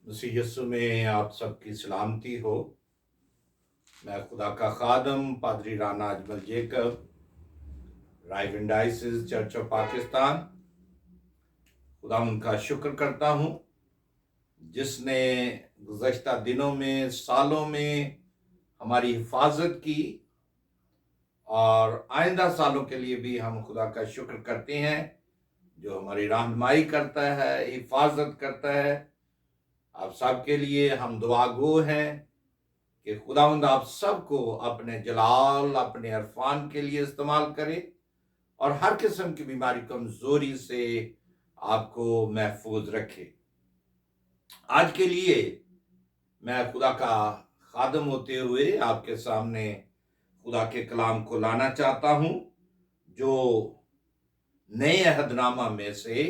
मसीह यीशु में आप सबकी सलामती हो। मैं खुदा का खादम पादरी Rana Ajmal Jacob, reverend diocese church of Pakistan, खुदा उनका शुक्र करता हूँ जिसने गुज़श्ता दिनों में, सालों में हमारी हिफाजत की, और आइंदा सालों के लिए भी हम खुदा का शुक्र करते हैं जो हमारी रहनुमाई करता है, हिफाजत करता है। आप सबके लिए हम दुआगो हैं कि खुदावंद आप सबको अपने जलाल, अपने अरफान के लिए इस्तेमाल करे और हर किस्म की बीमारी, कमजोरी से आपको महफूज रखे। आज के लिए मैं खुदा का खादम होते हुए आपके सामने खुदा के कलाम को लाना चाहता हूं, जो नए अहदनामा में से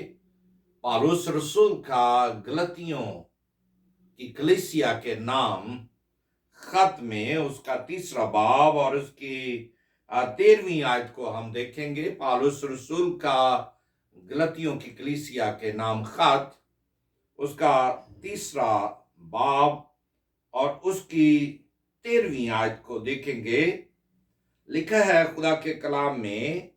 पौलुस रसूल का गलतियों की कलीसिया के नाम खत में उसका 3 बाब और उसकी 13वीं आयत को हम देखेंगे। पौलुस रसूल का गलतियों की कलीसिया के नाम खत, उसका 3 बाब और उसकी 13वीं आयत को देखेंगे। लिखा है खुदा के कलाम में,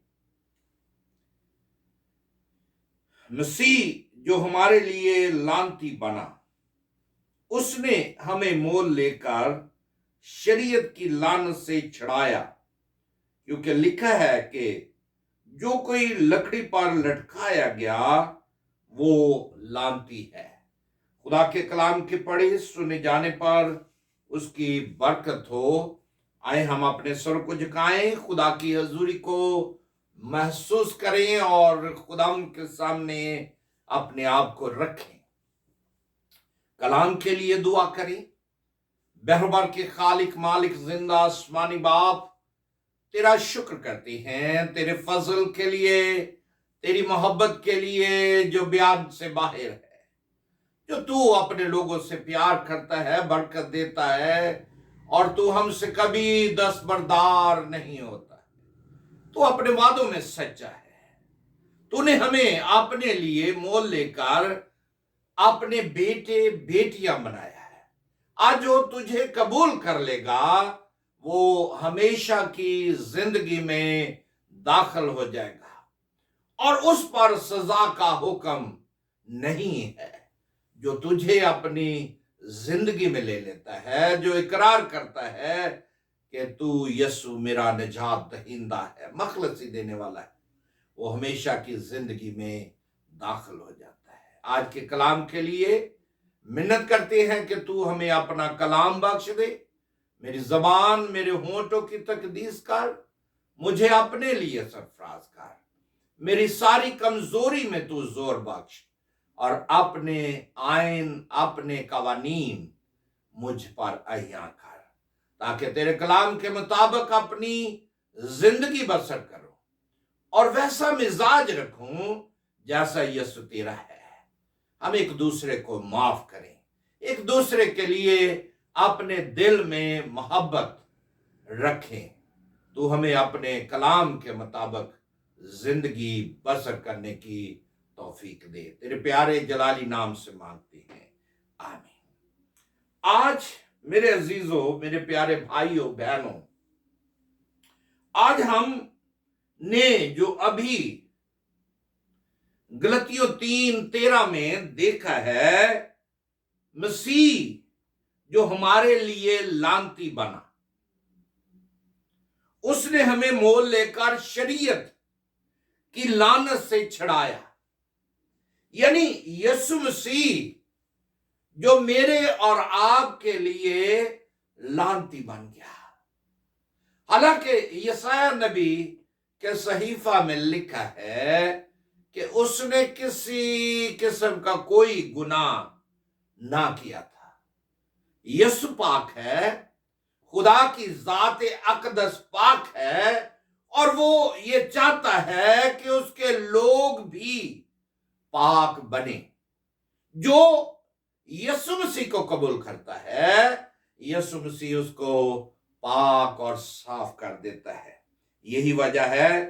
मसीह जो हमारे लिए लानती बना, उसने हमें मोल लेकर शरीयत की लानत से छुड़ाया, क्योंकि लिखा है कि जो कोई लकड़ी पर लटकाया गया वो लानती है। खुदा के कलाम के पढ़े सुने जाने पर उसकी बरकत हो। आए हम अपने सर को झुकाएं, खुदा की हजूरी को महसूस करें और खुदा के सामने अपने आप को रखें। कलाम के लिए दुआ करें। बहरबार के खालिक, मालिक, जिंदा आसमानी बाप, तेरा शुक्र करते हैं तेरे फजल के लिए, तेरी मोहब्बत के लिए जो बयान से बाहर है, जो तू अपने लोगों से प्यार करता है, बरकत देता है, और तू हमसे कभी दस्तबरदार नहीं होता। तू अपने वादों में सच्चा है। तूने हमें अपने लिए मोल लेकर अपने बेटे बेटियां बनाया है। आज जो तुझे कबूल कर लेगा वो हमेशा की जिंदगी में दाखिल हो जाएगा, और उस पर सजा का हुक्म नहीं है। जो तुझे अपनी जिंदगी में ले लेता है, जो इकरार करता है कि तू यीशु मेरा निजात दहिंदा है, मखलसी देने वाला है, वो हमेशा की जिंदगी में दाखिल हो जाता है। आज के कलाम के लिए मिन्नत करते हैं कि तू हमें अपना कलाम बख्श दे। मेरी जबान, मेरे होंठों की तकदीस कर, मुझे अपने लिए सरफराज कर। मेरी सारी कमजोरी में तू जोर बख्श और अपने आइन, अपने कवानीन मुझ पर अहिया कर, ताकि तेरे कलाम के मुताबिक अपनी जिंदगी बसर करूं और वैसा मिजाज रखूं जैसा यीशु तेरा है। हम एक दूसरे को माफ करें, एक दूसरे के लिए अपने दिल में मोहब्बत रखें। तू हमें अपने कलाम के मुताबिक जिंदगी बसर करने की तौफीक दे। तेरे प्यारे जलाली नाम से मांगते हैं, आमीन। आज मेरे अजीजों, मेरे प्यारे भाइयों बहनों, आज हम ने जो अभी गलतियों 3:13 में देखा है, मसीह जो हमारे लिए लानती बना, उसने हमें मोल लेकर शरीयत की लानत से छुड़ाया। यानी यीशु मसीह जो मेरे और आपके लिए लानती बन गया। हालांकि यशायाह नबी के सहीफा में लिखा है कि उसने किसी किस्म का कोई गुनाह ना किया था। यीशु पाक है, खुदा की जात अकदस पाक है, और वो ये चाहता है कि उसके लोग भी पाक बने। जो यीशु मसीह को कबूल करता है, यीशु मसीह उसको पाक और साफ कर देता है। यही वजह है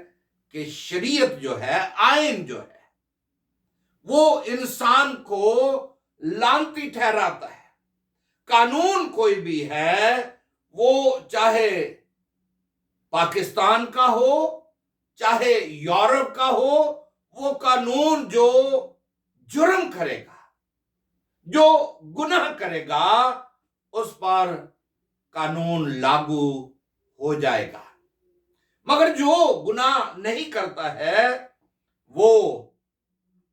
कि शरीयत जो है, आइन जो है, वो इंसान को लानती ठहराता है। कानून कोई भी है, वो चाहे पाकिस्तान का हो चाहे यूरोप का हो, वो कानून जो जुर्म करेगा, जो गुनाह करेगा, उस पर कानून लागू हो जाएगा। मगर जो गुनाह नहीं करता है वो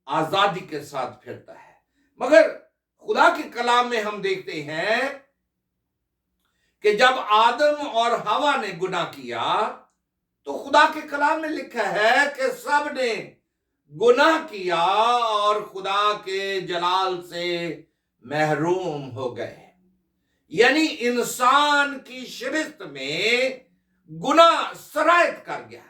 आजादी के साथ फिरता है। मगर खुदा के कलाम में हम देखते हैं कि जब आदम और हवा ने गुनाह किया तो खुदा के कलाम में लिखा है कि सब ने गुनाह किया और खुदा के जलाल से महरूम हो गए। यानी इंसान की शरीयत में गुनाह सरायत कर गया,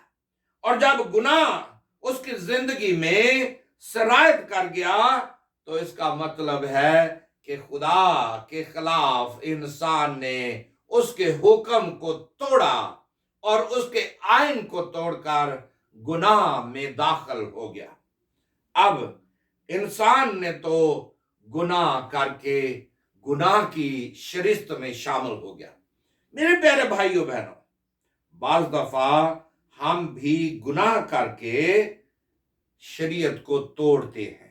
और जब गुनाह उसकी जिंदगी में सरायत कर गया तो इसका मतलब है कि खुदा के खिलाफ इंसान ने उसके हुक्म को तोड़ा और उसके आइन को तोड़कर गुनाह में दाखिल हो गया। अब इंसान ने तो गुनाह करके गुनाह की शरीयत में शामिल हो गया। मेरे प्यारे भाइयों बहनों, बाज दफा हम भी गुनाह करके शरीयत को तोड़ते हैं।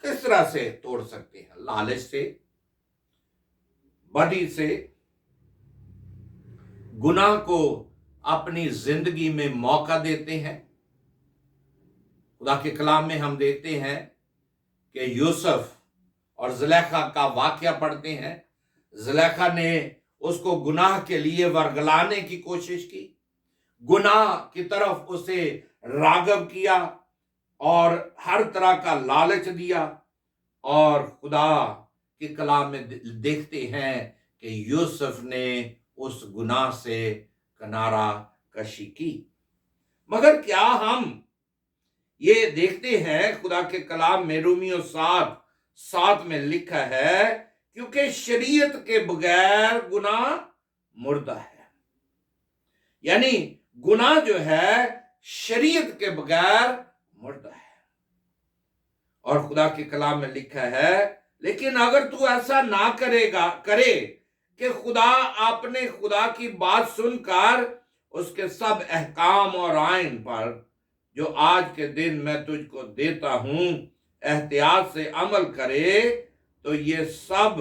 किस तरह से तोड़ सकते हैं? लालच से, बदी से, गुनाह को अपनी जिंदगी में मौका देते हैं। खुदा के कलाम में हम देखते हैं कि यूसुफ और जुलेखा का वाकया पढ़ते हैं। जुलेखा ने उसको गुनाह के लिए वर्गलाने की कोशिश की, गुनाह की तरफ उसे रागब किया और हर तरह का लालच दिया। और खुदा के कलाम में देखते हैं कि यूसुफ ने उस गुनाह से किनारा कशी की। मगर क्या हम ये देखते हैं, खुदा के कलाम में रोमियो 7:7 में लिखा है, क्योंकि शरीयत के बगैर गुनाह मुर्दा है। यानी गुनाह जो है शरीयत के बगैर मुर्दा है। और खुदा के कलाम में लिखा है, लेकिन अगर तू ऐसा ना करे कि खुदा अपने खुदा की बात सुनकर उसके सब अहकाम और आइन पर जो आज के दिन मैं तुझको देता हूं एहतियात से अमल करे, तो ये सब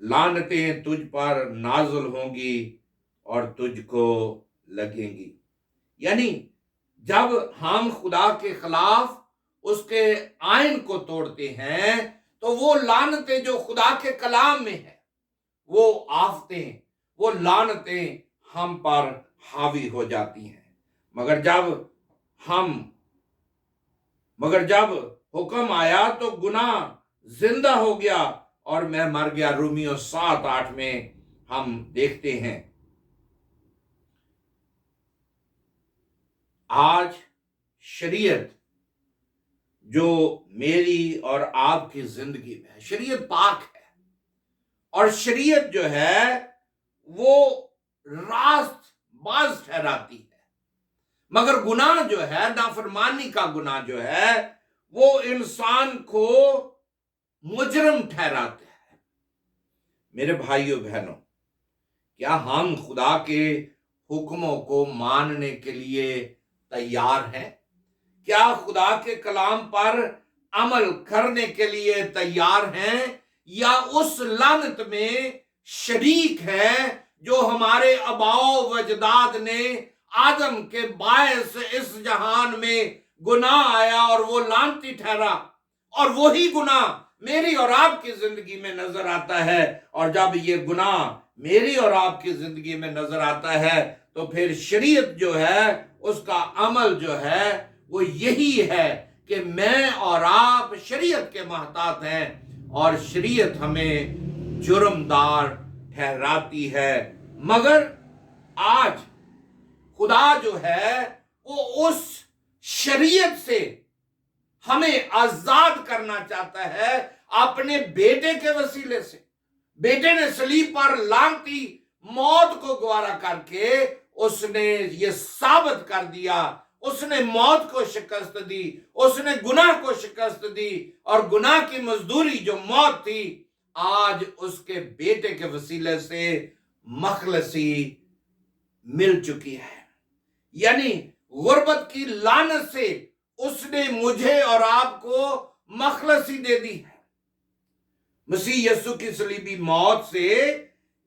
लानतें तुझ पर नाजुल होंगी और तुझको लगेंगी। यानी जब हम खुदा के खिलाफ उसके आइन को तोड़ते हैं तो वो लानतें जो खुदा के कलाम में है, वो आफतें, वो लानतें हम पर हावी हो जाती हैं। मगर जब हुक्म आया तो गुनाह जिंदा हो गया और मैं मर गया। रोमियो 7:8 में हम देखते हैं। आज शरीयत जो मेरी और आपकी जिंदगी में है, शरीयत पाक है, और शरीयत जो है वो रास्त बाज ठहराती है। मगर गुनाह जो है, नाफरमानी का गुनाह जो है, वो इंसान को मुजरिम ठहराते हैं। मेरे भाइयों बहनों, क्या हम खुदा के हुक्मों को मानने के लिए तैयार हैं? क्या खुदा के कलाम पर अमल करने के लिए तैयार हैं, या उस लानत में शरीक हैं जो हमारे आबाओ वजदाद ने आदम के बायस इस जहान में गुनाह आया और वो लानती ठहरा, और वही गुनाह मेरी और आपकी जिंदगी में नजर आता है। और जब ये गुनाह मेरी और आपकी जिंदगी में नजर आता है तो फिर शरीयत जो है उसका अमल जो है वो यही है कि मैं और आप शरीयत के महतात हैं और शरीयत हमें जुर्मदार ठहराती है। मगर आज खुदा जो है वो उस शरीयत से हमें आजाद करना चाहता है अपने बेटे के वसीले से। बेटे ने सलीब पर लानती मौत को गवारा करके उसने ये साबित कर दिया, उसने मौत को शिकस्त दी, उसने गुनाह को शिकस्त दी, और गुनाह की मजदूरी जो मौत थी, आज उसके बेटे के वसीले से मखलसी मिल चुकी है। यानी गुर्बत की लानत से उसने मुझे और आपको मखलसी दे दी है। मसीह यीशु की सलीबी मौत से,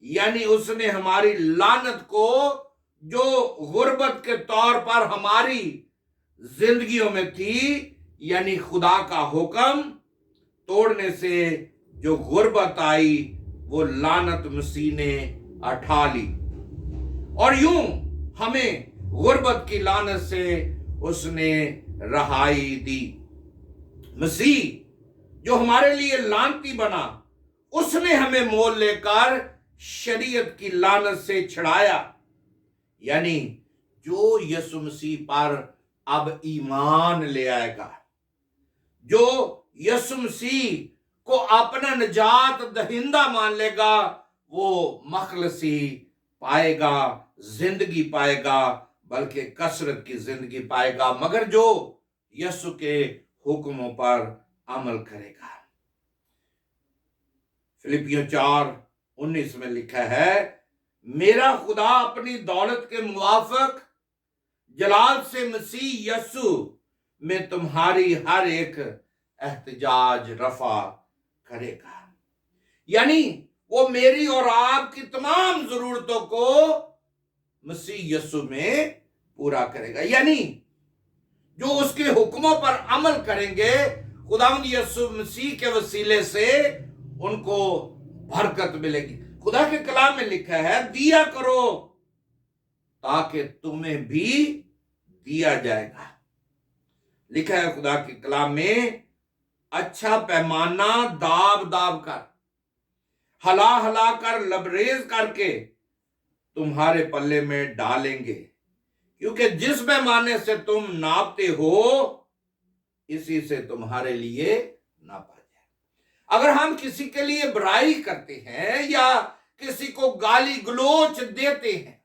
यानी उसने हमारी लानत को, जो गुर्बत के तौर पर हमारी जिंदगियों में थी, यानी खुदा का हुक्म तोड़ने से जो गुर्बत आई, वो लानत मसीह ने उठा ली, और यूं हमें गुर्बत की लानत से उसने रहाई दी। मसीह जो हमारे लिए लानती बना, उसने हमें मोल लेकर शरीयत की लानत से छुड़ाया। यानी जो यीशु मसीह पर अब ईमान ले आएगा, जो यीशु मसीह को अपना निजात दहिंदा मान लेगा, वो मखलसी पाएगा, जिंदगी पाएगा, बल्कि कसरत की जिंदगी पाएगा, मगर जो यीशु के हुक्मों पर अमल करेगा। फिलिपियों 4:19 में लिखा है, मेरा खुदा अपनी दौलत के मुवाफिक जलाल से मसीह यीशु में तुम्हारी हर एक एहतिजाज रफा करेगा। यानी वो मेरी और आपकी तमाम जरूरतों को मसीह यीशु में पूरा करेगा। यानी जो उसके हुक्मों पर अमल करेंगे, खुदावंद यीशु मसीह के वसीले से उनको बरकत मिलेगी। खुदा के कलाम में लिखा है, दिया करो ताकि तुम्हें भी दिया जाएगा। लिखा है खुदा के कलाम में, अच्छा पैमाना दाब दाब कर, हला हला कर, लबरेज करके तुम्हारे पल्ले में डालेंगे, क्योंकि जिस पैमाने से तुम नापते हो, इसी से तुम्हारे लिए नापा जाए। अगर हम किसी के लिए बुराई करते हैं या किसी को गाली गलोच देते हैं,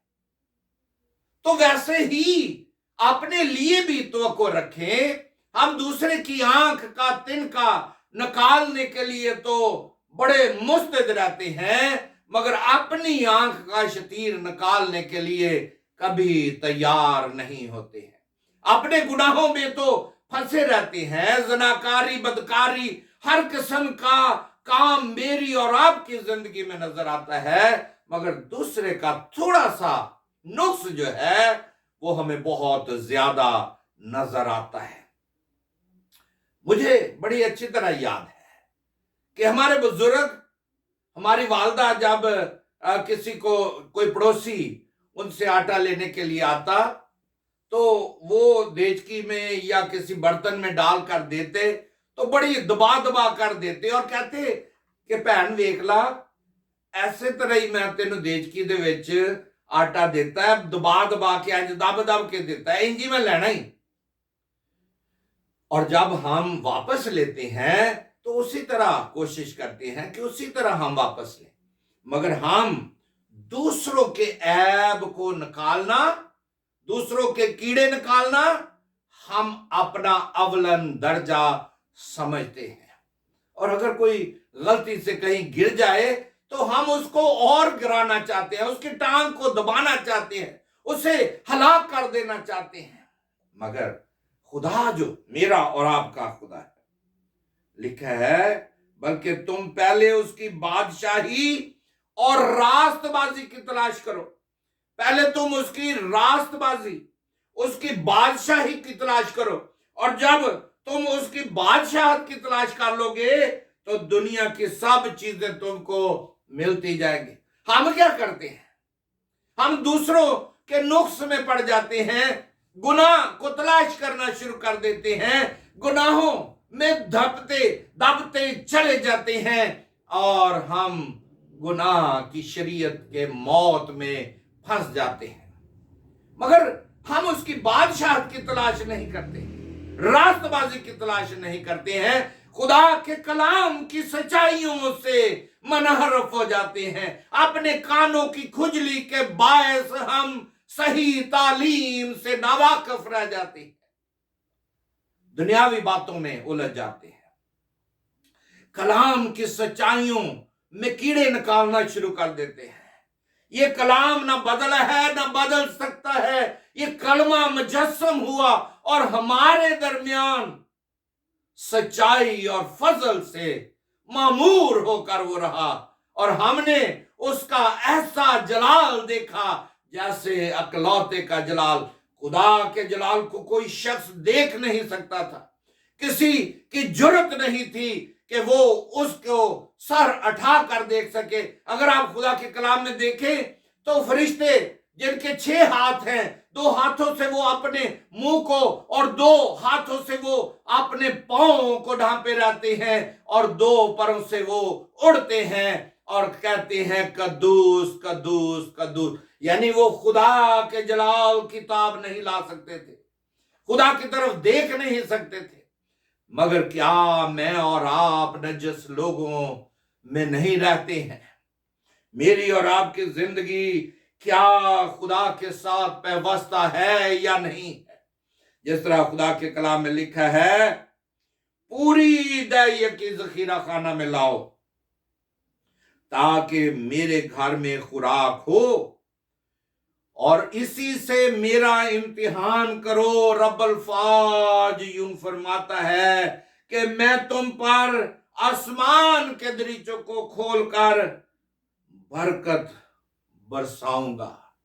तो वैसे ही अपने लिए भी तवक्को रखें। हम दूसरे की आंख का तिनका निकालने के लिए तो बड़े मुस्तैद रहते हैं, मगर अपनी आंख का शतीर निकालने के लिए कभी तैयार नहीं होते हैं। अपने गुनाहों में तो फंसे रहते हैं, ज़नाकारी, बदकारी, हर किस्म का काम मेरी और आपकी जिंदगी में नजर आता है, मगर दूसरे का थोड़ा सा नुक्स जो है वो हमें बहुत ज्यादा नजर आता है। मुझे बड़ी अच्छी तरह याद है कि हमारे बुजुर्ग, हमारी वालदा जब किसी को, कोई पड़ोसी उनसे आटा लेने के लिए आता, तो वो देचकी में या किसी बर्तन में डाल कर देते, तो बड़ी दबा दबा कर देते और कहते कि भैन वेख ला, ऐसे तरह ही मैं तेन देचकी दे विच आटा देता है, दबा दबा के, इंज दब दब के देता है, इंजी मैं लेना ही। और जब हम वापस लेते हैं तो उसी तरह कोशिश करते हैं कि उसी तरह हम वापस लें, मगर हम दूसरों के ऐब को निकालना, दूसरों के कीड़े निकालना, हम अपना अवलन दर्जा समझते हैं। और अगर कोई गलती से कहीं गिर जाए तो हम उसको और गिराना चाहते हैं, उसकी टांग को दबाना चाहते हैं, उसे हलाक कर देना चाहते हैं। मगर खुदा जो मेरा और आपका खुदा है, लिखा है, बल्कि तुम पहले उसकी बादशाही और रास्तबाजी की तलाश करो। पहले तुम उसकी रास्तबाजी, उसकी बादशाही की तलाश करो, और जब तुम उसकी बादशाहत की तलाश कर लोगे तो दुनिया की सब चीजें तुमको मिलती जाएंगी। हम क्या करते हैं? हम दूसरों के नुक्स में पड़ जाते हैं, गुनाह को तलाश करना शुरू कर देते हैं, गुनाहों में दबते चले जाते हैं, और हम गुनाह की शरीयत के मौत में फंस जाते हैं। मगर हम उसकी बादशाहत की तलाश नहीं करते, रास्तबाजी की तलाश नहीं करते हैं, खुदा के कलाम की सच्चाइयों से मनहरफ हो जाते हैं। अपने कानों की खुजली के बायस हम सही तालीम से नावाकिफ रह जाती है, दुनियावी बातों में उलझ जाते हैं, कलाम की सच्चाइयों में कीड़े निकालना शुरू कर देते हैं। ये कलाम ना बदला है ना बदल सकता है, ये कलमा मुजस्सम हुआ और हमारे दरमियान सच्चाई और फजल से मामूर होकर वो रहा, और हमने उसका ऐसा जलाल देखा जैसे अकलौते का जलाल। खुदा के जलाल को कोई शख्स देख नहीं सकता था, किसी की जुर्रत नहीं थी कि वो उसको सर उठा कर देख सके। अगर आप खुदा के कलाम में देखें तो फरिश्ते जिनके 6 हाथ हैं, 2 हाथों से वो अपने मुंह को और 2 हाथों से वो अपने पांवों को ढांपे रहते हैं और 2 परों से वो उड़ते हैं और कहते हैं कद्दूस कद्दूस कद्दूस। यानी वो खुदा के जलाल की ताब नहीं ला सकते थे, खुदा की तरफ देख नहीं सकते थे। मगर क्या मैं और आप नजस लोगों में नहीं रहते हैं? मेरी और आपकी जिंदगी क्या खुदा के साथ पैवस्ता है या नहीं है? जिस तरह खुदा के कलाम में लिखा है, पूरी दया की जखीरा खाना में लाओ ताकि मेरे घर में खुराक हो और इसी से मेरा इम्तिहान करो। रब्बुल फाज यूं फरमाता है कि मैं तुम पर आसमान के दरीचों को खोलकर बरकत बरसाऊंगा,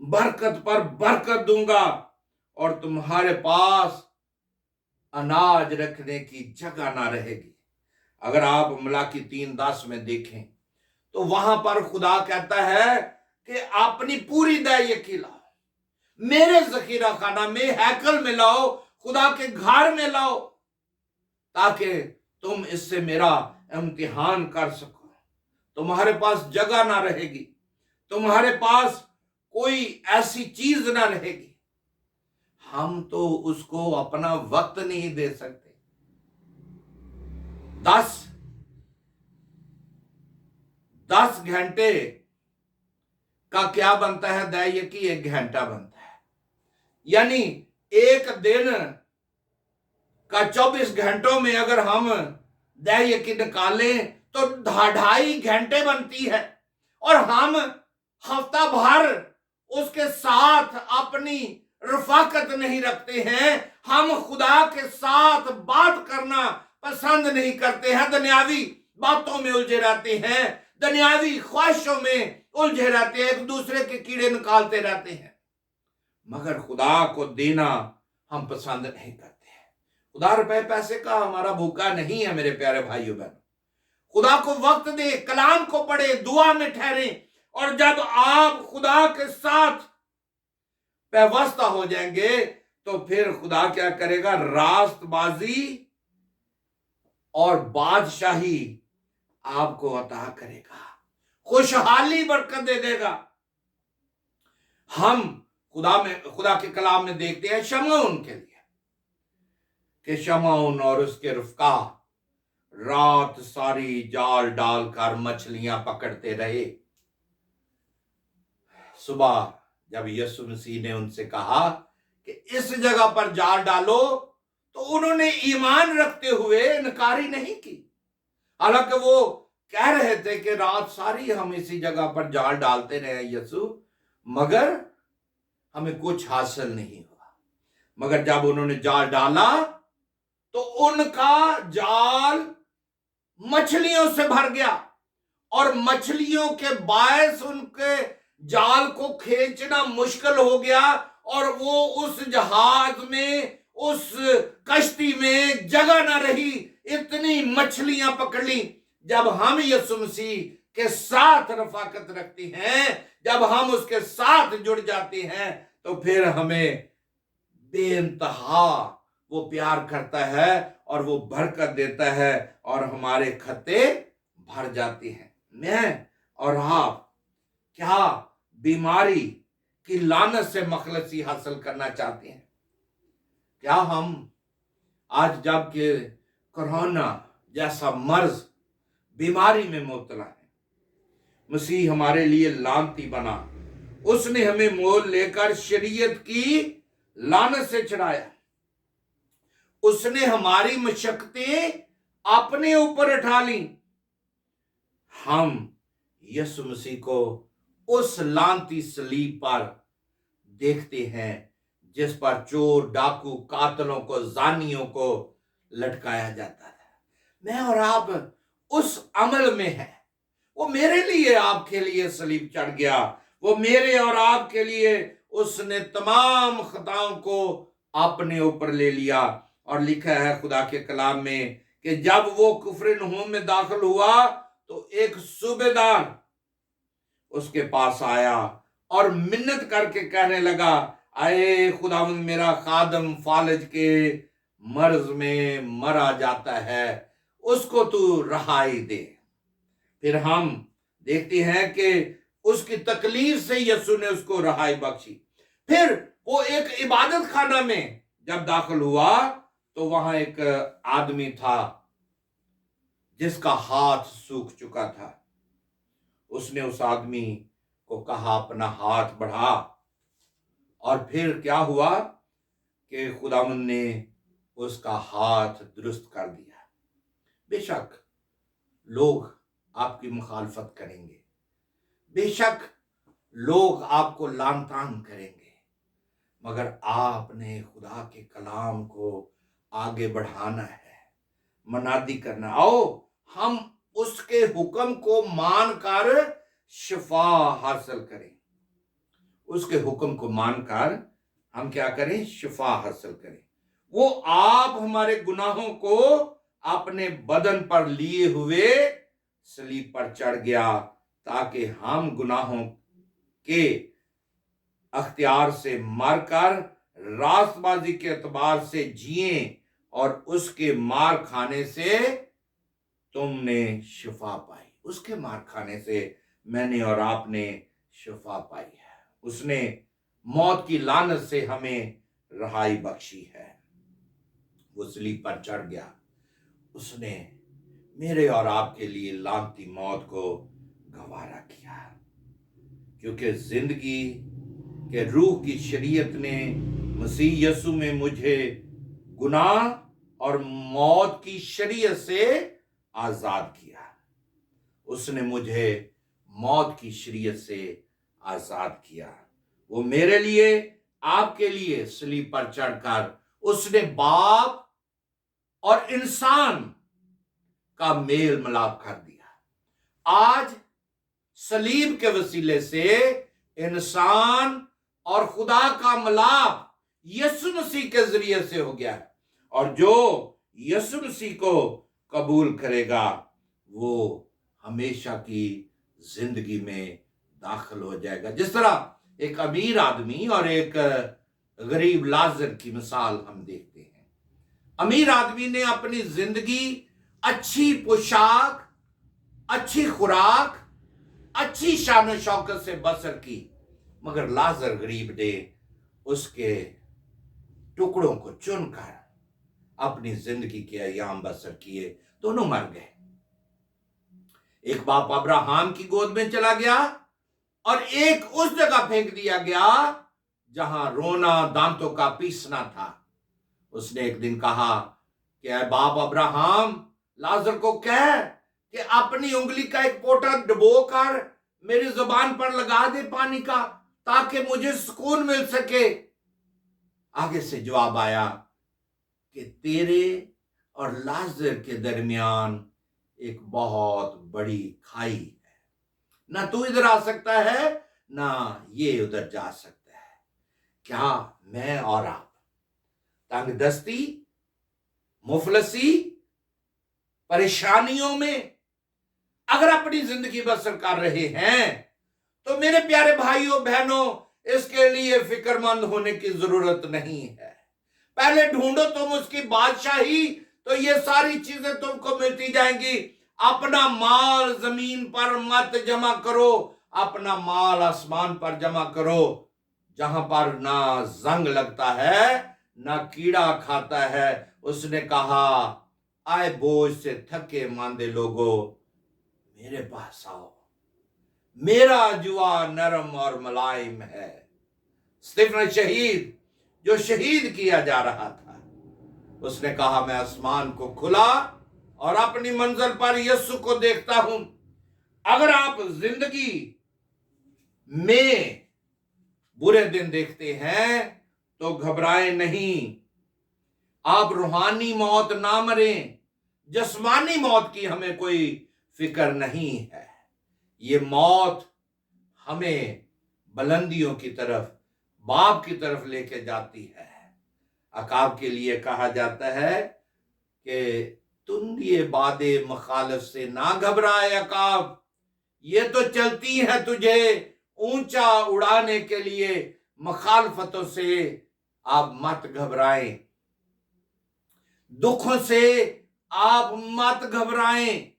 बरकत पर बरकत दूंगा और तुम्हारे पास अनाज रखने की जगह ना रहेगी। अगर आप मलाकी 3:10 में देखें तो वहां पर खुदा कहता है कि अपनी पूरी दया की लाओ, मेरे जखीरा खाना में, हैकल में लाओ, खुदा के घर में लाओ, ताकि तुम इससे मेरा इम्तिहान कर सको। तुम्हारे पास जगह ना रहेगी, तुम्हारे पास कोई ऐसी चीज ना रहेगी। हम तो उसको अपना वक्त नहीं दे सकते। 10 घंटे का क्या बनता है? दया की 1 घंटा बनता है। यानी एक दिन का 24 घंटों में अगर हम दया की निकालें तो 2.5 घंटे बनती है, और हम हफ्ता भर उसके साथ अपनी रफाकत नहीं रखते हैं। हम खुदा के साथ बात करना पसंद नहीं करते हैं, दुनियावी बातों में उलझे रहते हैं, दुनियावी ख्वाहिशों में उलझे रहते हैं, एक दूसरे के कीड़े निकालते रहते हैं, मगर खुदा को देना हम पसंद नहीं करते हैं। खुदा रुपए पैसे का हमारा भूखा नहीं है मेरे प्यारे भाइयों बहनों। खुदा को वक्त दे, कलाम को पढ़े, दुआ में ठहरे, और जब आप खुदा के साथ पैवस्ता हो जाएंगे तो फिर खुदा क्या करेगा? रास्तबाजी और बादशाही आपको अता करेगा, खुशहाली बरकत दे देगा। हम खुदा के कलाम में देखते हैं शमऊन के लिए कि शमऊन और उसके रफका रात सारी जाल डालकर मछलियां पकड़ते रहे। सुबह जब यीशु मसीह ने उनसे कहा कि इस जगह पर जाल डालो, तो उन्होंने ईमान रखते हुए इनकारी नहीं की। हालांकि वो कह रहे थे कि रात सारी हम इसी जगह पर जाल डालते रहे यीशु, मगर हमें कुछ हासिल नहीं हुआ। मगर जब उन्होंने जाल डाला तो उनका जाल मछलियों से भर गया, और मछलियों के बायस उनके जाल को खींचना मुश्किल हो गया, और वो उस जहाज में, उस कश्ती में जगह ना रही, इतनी मछलियां पकड़ ली। जब हम यीशु मसीह के साथ रफाकत रखते हैं, जब हम उसके साथ जुड़ जाते हैं, तो फिर हमें बेइंतहा वो प्यार करता है और वो बरकत देता है और हमारे खत्ते भर जाते हैं। मैं और आप क्या बीमारी की लानत से मखलसी हासिल करना चाहते हैं? क्या हम आज जब के कोरोना जैसा मर्ज बीमारी में मुब्तला है, मसीह हमारे लिए लानती बना, उसने हमें मोल लेकर शरीयत की लानत से छुड़ाया। उसने हमारी मशक्कतें अपने ऊपर उठा ली। हम यीशु मसीह को उस लानती सलीब पर देखते हैं जिस पर चोर, डाकू, कातलों को, जानियों को लटकाया जाता था। मैं और आप उस अमल में हैं। वो मेरे लिए, आपके लिए सलीब चढ़ गया। वो मेरे और आपके लिए उसने तमाम खताओं को अपने ऊपर ले लिया। और लिखा है खुदा के कलाम में कि जब वो कुफरनहूम में दाखिल हुआ तो एक सूबेदार उसके पास आया और मिन्नत करके कहने लगा, आए खुदावंद, मेरा खादम फालज के मर्ज में मरा जाता है, उसको तू रहाई दे। फिर हम देखते हैं कि उसकी तकलीफ से यीशु ने उसको रहाई बख्शी। फिर वो एक इबादत खाना में जब दाखिल हुआ तो वहां एक आदमी था जिसका हाथ सूख चुका था। उसने उस आदमी को कहा, अपना हाथ बढ़ा। और फिर क्या हुआ कि खुदावंद ने उसका हाथ दुरुस्त कर दिया। बेशक लोग आपकी मुखालफत करेंगे, बेशक लोग आपको लान तान करेंगे, मगर आपने खुदा के कलाम को आगे बढ़ाना है, मनादी करना। आओ हम उसके हुक्म को मानकर शिफा हासिल करें। उसके हुक्म को मानकर हम क्या करें? शिफा हासिल करें। वो आप हमारे गुनाहों को अपने बदन पर लिए हुए सलीब पर चढ़ गया ताकि हम गुनाहों के अख्तियार से मरकर रास्तबाजी के एतबार से जिए और उसके मार खाने से तुमने शिफा पाई। उसके मार खाने से मैंने और आपने शिफा पाई है। उसने मौत की लानत से हमें रहाई बख्शी है। वो सलीब पर चढ़ गया। उसने मेरे और आपके लिए लानती मौत को गवारा किया, क्योंकि जिंदगी के रूह की शरीयत ने मसीह यीशु में मुझे गुनाह और मौत की शरीयत से आजाद किया। उसने मुझे मौत की शरीयत से आजाद किया। वो मेरे लिए, आपके लिए सलीब पर चढ़कर उसने बाप और इंसान का मेल मिलाप कर दिया। आज सलीब के वसीले से इंसान और खुदा का मिलाप यीशु मसीह के जरिए से हो गया है। और जो यीशु मसीह को कबूल करेगा वो हमेशा की जिंदगी में दाखिल हो जाएगा। जिस तरह एक अमीर आदमी और एक गरीब लाजर की मिसाल हम देखते हैं। अमीर आदमी ने अपनी जिंदगी अच्छी पोशाक, अच्छी खुराक, अच्छी शान शौकत से बसर की, मगर लाजर गरीब ने उसके टुकड़ों को चुनकर अपनी जिंदगी के अयाम बसर किए। दोनों मर गए। एक बाप अब्राहम की गोद में चला गया और एक उस जगह फेंक दिया गया जहां रोना, दांतों का पीसना था। उसने एक दिन कहा कि ऐ बाप अब्राहम, लाजर को कह कि अपनी उंगली का एक पोटा डुबो कर मेरी जुबान पर लगा दे पानी का, ताकि मुझे सुकून मिल सके। आगे से जवाब आया कि तेरे और लाजर के दरमियान एक बहुत बड़ी खाई है, ना तू इधर आ सकता है ना ये उधर जा सकता है। क्या मैं और आप तंगदस्ती, मुफलसी, परेशानियों में अगर अपनी जिंदगी बसर कर रहे हैं तो मेरे प्यारे भाइयों बहनों, इसके लिए फिक्रमंद होने की जरूरत नहीं है। पहले ढूंढो तुम उसकी बादशाही, तो ये सारी चीजें तुमको मिलती जाएंगी। अपना माल जमीन पर मत जमा करो, अपना माल आसमान पर जमा करो, जहां पर ना जंग लगता है ना कीड़ा खाता है। उसने कहा, आए बोझ से थके मांदे लोगों, मेरे पास आओ, मेरा जुआ नरम और मुलायम है। स्तिफन शहीद, जो शहीद किया जा रहा था, उसने कहा मैं आसमान को खुला और अपनी मंजिल पर यीशु को देखता हूं। अगर आप जिंदगी में बुरे दिन देखते हैं तो घबराएं नहीं। आप रूहानी मौत ना मरें, जिस्मानी मौत की हमें कोई फिक्र नहीं है। ये मौत हमें बुलंदियों की तरफ, बाप की तरफ लेके जाती है। अकाब के लिए कहा जाता है कि तुम ये बादे मुखालिफ से ना घबराए अकाब, ये तो चलती है तुझे ऊंचा उड़ाने के लिए, मुखालफतों से आप मत घबराएं, दुखों से आप मत घबराएं,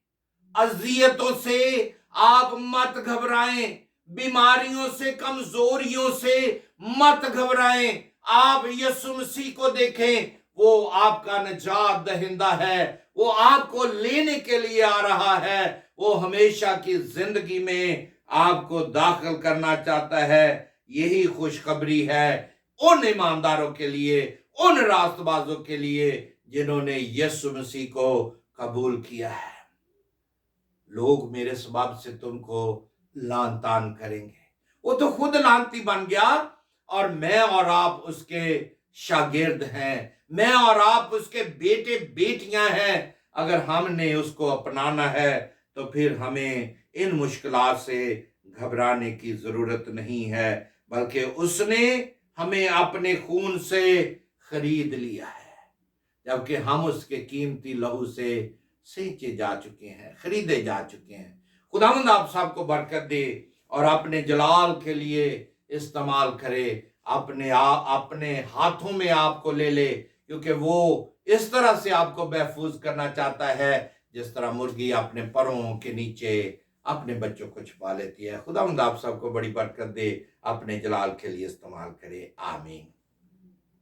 अजियतों से आप मत घबराएं, बीमारियों से, कमजोरियों से मत घबराएं। आप यीशु मसीह को देखें, वो आपका निजात दहिंदा है, वो आपको लेने के लिए आ रहा है, वो हमेशा की जिंदगी में आपको दाखिल करना चाहता है। यही खुशखबरी है उन ईमानदारों के लिए, उन रास्तबाजों के लिए जिन्होंने यीशु मसीह को कबूल किया है। लोग मेरे सबब से तुमको लान तान करेंगे। वो तो खुद लानती बन गया, और मैं और आप उसके शागिर्द हैं, मैं और आप उसके बेटे बेटियां हैं। अगर हमने उसको अपनाना है तो फिर हमें इन मुश्किलात से घबराने की जरूरत नहीं है, बल्कि उसने हमें अपने खून से खरीद लिया है, जबकि हम उसके कीमती लहू से सींचे जा चुके हैं, खरीदे जा चुके हैं। खुदावंद आप सबको बरकत दे और अपने जलाल के लिए इस्तेमाल करे। अपने हाथों में आपको ले ले, क्योंकि वो इस तरह से आपको महफूज करना चाहता है जिस तरह मुर्गी अपने परों के नीचे अपने बच्चों को छुपा लेती है। खुदावंद आप सबको बड़ी बरकत दे, अपने जलाल के लिए इस्तेमाल करे। आमीन।